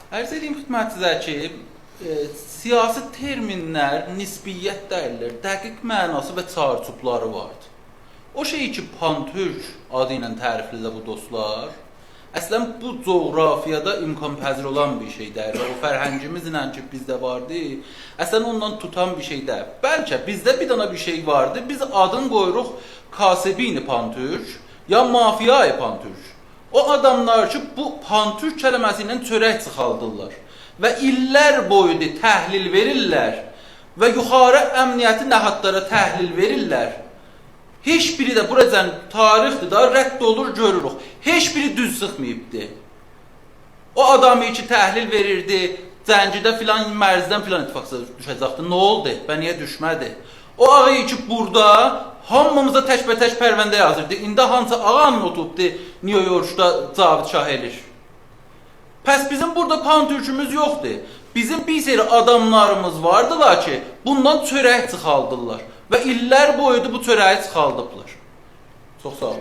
Ərz edeyim xidmətinizə ki, siyasi terminlər nisbiyyət dəlilir, dəqiq mənası və çarçupları vardır. O şey ki, Pan-Türk adı ilə təriflidir bu dostlar, əslən bu coğrafiyada imkanpəzir olan bir şey deyil. O fərhəngimizlə ki, bizdə vardı, əslən ondan tutan bir şey deyil. Bəlkə bizdə bir dana bir şey vardı, biz adın qoyuruq Kasibini Pan-Türk, ya Mafiyayı Pan-Türk. O adamlar ki, bu Pan-Türk kələməsi ilə çörək çıxaldırlar və illər boyu təhlil verirlər və yuxarı əmniyyəti nəhadlara təhlil verirlər. Heç biri də buracan tarixdir da, rədd olur, görürük. Heç biri düz çıxmayıbdır. O adamı ki, təhlil verirdi, Zəngidə filan mərzdən filan ittifaqsa düşəcəkdi. Nə oldu? Və niyə düşmədi? O ağayı ki, burada hamımıza tək-bətək pərvəndə yazırdı. İndi hansı ağanın otubdu New York'da Cavid Şah elir. Pəs bizim burada Pan-Türkümüz yoxdur. Bizim bir seri adamlarımız vardılar ki, bundan çörək çıxaldırlar. Və illər boyudur bu çörəyi çıxaldıblar. Çox sağ olun.